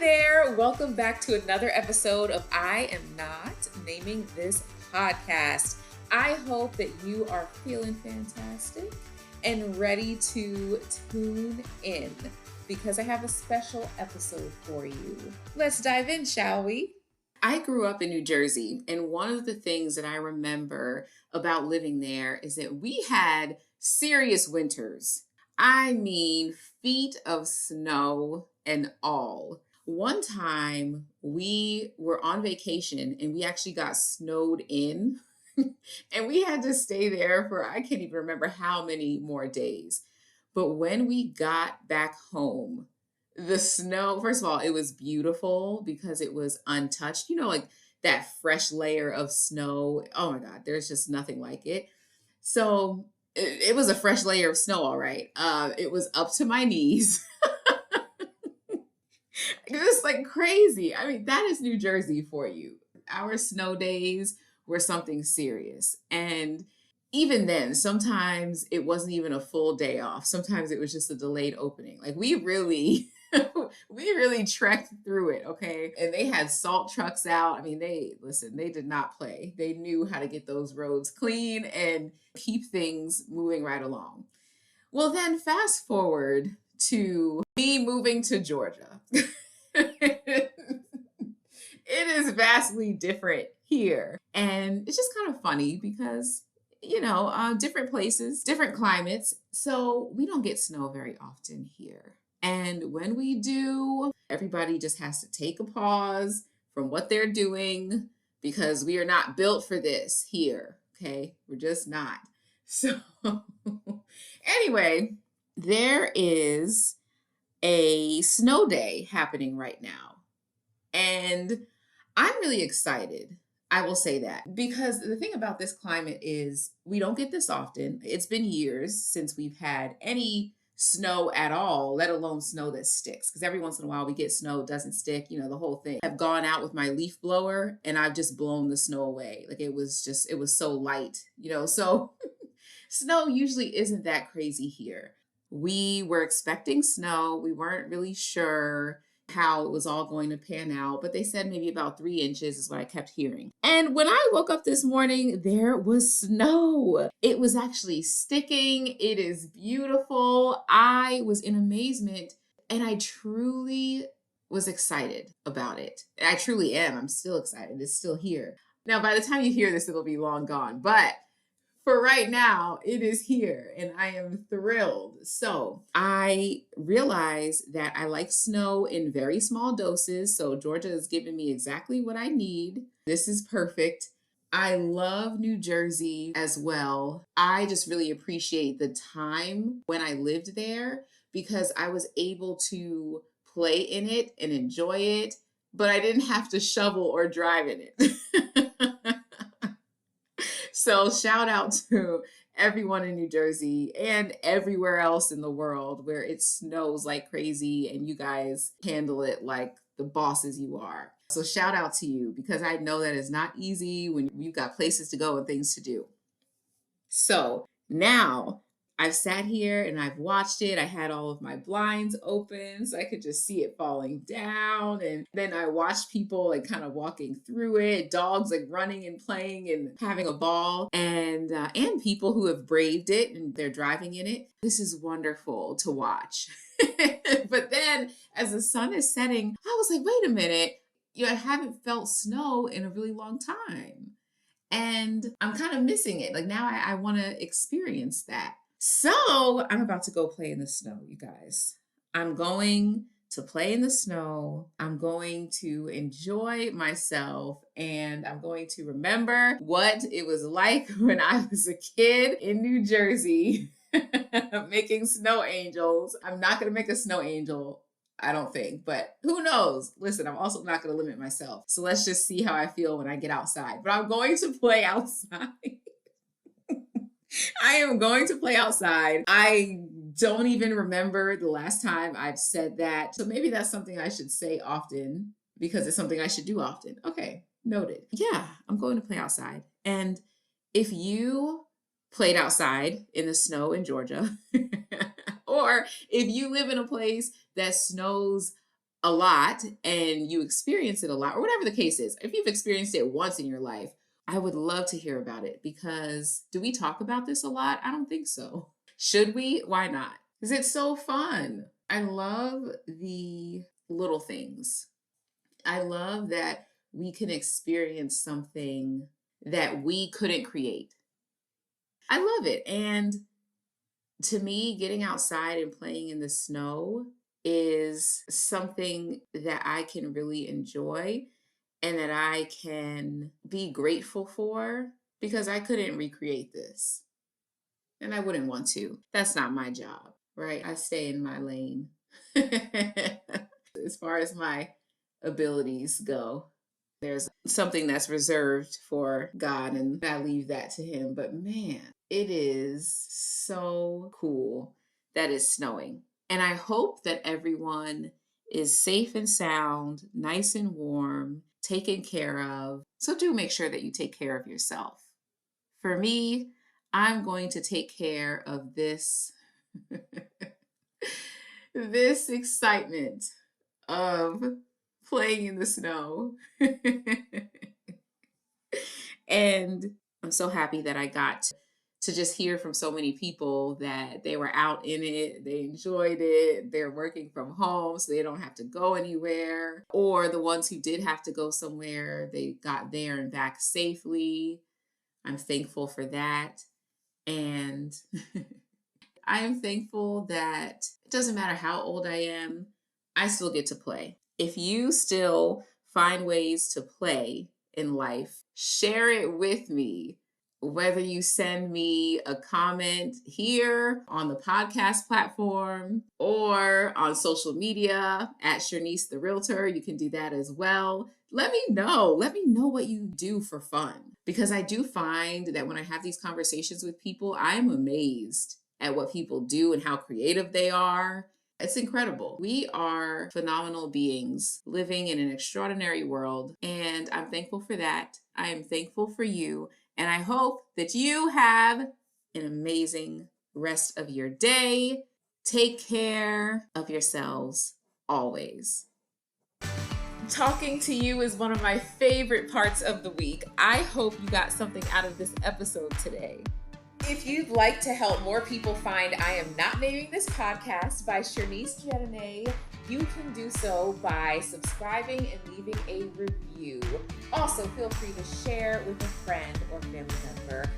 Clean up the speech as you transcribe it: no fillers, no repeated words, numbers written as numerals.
there. Welcome back to another episode of I Am Not Naming This Podcast. I hope that you are feeling fantastic and ready to tune in because I have a special episode for you. Let's dive in, shall we? I grew up in New Jersey, and one of the things that I remember about living there is that we had serious winters. I mean, feet of snow and all. One time we were on vacation and we actually got snowed in and we had to stay there for I can't even remember how many more days. But when we got back home, the snow, first of all, it was beautiful because it was untouched. You know, like that fresh layer of snow. Oh my God, there's just nothing like it. So it was a fresh layer of snow, all right. It was up to my knees. It was like crazy. I mean, that is New Jersey for you. Our snow days were something serious. And even then, sometimes it wasn't even a full day off. Sometimes it was just a delayed opening. Like we really, we really trekked through it, okay? And they had salt trucks out. I mean, they did not play. They knew how to get those roads clean and keep things moving right along. Well, then fast forward to me moving to Georgia. It is vastly different here. And it's just kind of funny because, different places, different climates. So we don't get snow very often here. And when we do, everybody just has to take a pause from what they're doing because we are not built for this here. Okay. We're just not. So anyway, there is a snow day happening right now. And I'm really excited. I will say that because the thing about this climate is we don't get this often. It's been years since we've had any snow at all, let alone snow that sticks. Because every once in a while we get snow, it doesn't stick, the whole thing. I've gone out with my leaf blower and I've just blown the snow away. Like it was so light, so snow usually isn't that crazy here. We were expecting snow. We weren't really sure how it was all going to pan out, but they said maybe about 3 inches is what I kept hearing. And when I woke up this morning, there was snow. It was actually sticking. It is beautiful. I was in amazement and I truly was excited about it. I truly am. I'm still excited. It's still here. Now, by the time you hear this, it'll be long gone, but for right now, it is here and I am thrilled. So I realize that I like snow in very small doses. So Georgia has given me exactly what I need. This is perfect. I love New Jersey as well. I just really appreciate the time when I lived there because I was able to play in it and enjoy it, but I didn't have to shovel or drive in it. So shout out to everyone in New Jersey and everywhere else in the world where it snows like crazy and you guys handle it like the bosses you are. So shout out to you because I know that is not easy when you've got places to go and things to do. So now I've sat here and I've watched it. I had all of my blinds open so I could just see it falling down. And then I watched people like kind of walking through it, dogs like running and playing and having a ball, and people who have braved it and they're driving in it. This is wonderful to watch. But then as the sun is setting, I was like, wait a minute, I haven't felt snow in a really long time. And I'm kind of missing it. Like now I want to experience that. So I'm about to go play in the snow, you guys. I'm going to play in the snow. I'm going to enjoy myself and I'm going to remember what it was like when I was a kid in New Jersey making snow angels. I'm not going to make a snow angel, I don't think, but who knows? Listen, I'm also not going to limit myself. So let's just see how I feel when I get outside. But I'm going to play outside. I am going to play outside. I don't even remember the last time I've said that. So maybe that's something I should say often because it's something I should do often. Okay, noted. Yeah, I'm going to play outside. And if you played outside in the snow in Georgia, or if you live in a place that snows a lot and you experience it a lot, or whatever the case is, if you've experienced it once in your life, I would love to hear about it, because do we talk about this a lot? I don't think so. Should we? Why not? Because it's so fun. I love the little things. I love that we can experience something that we couldn't create. I love it. And to me, getting outside and playing in the snow is something that I can really enjoy and that I can be grateful for, because I couldn't recreate this and I wouldn't want to. That's not my job, right? I stay in my lane as far as my abilities go. There's something that's reserved for God, and I leave that to Him. But man, it is so cool that it's snowing. And I hope that everyone is safe and sound, nice and warm, taken care of. So do make sure that you take care of yourself. For me, I'm going to take care of this this excitement of playing in the snow. And I'm so happy that I got to just hear from so many people that they were out in it, they enjoyed it, they're working from home so they don't have to go anywhere. Or the ones who did have to go somewhere, they got there and back safely. I'm thankful for that. And I am thankful that it doesn't matter how old I am, I still get to play. If you still find ways to play in life, share it with me. Whether you send me a comment here on the podcast platform or on social media at Chernice the Realtor, you can do that as well. Let me know. Let me know what you do for fun, because I do find that when I have these conversations with people, I'm amazed at what people do and how creative they are. It's incredible. We are phenomenal beings living in an extraordinary world, and I'm thankful for that. I am thankful for you, and I hope that you have an amazing rest of your day. Take care of yourselves always. Talking to you is one of my favorite parts of the week. I hope you got something out of this episode today. If you'd like to help more people find I Am Not Naming This Podcast by Chernice Dieudonne, you can do so by subscribing and leaving a review. Also, feel free to share with a friend or family member.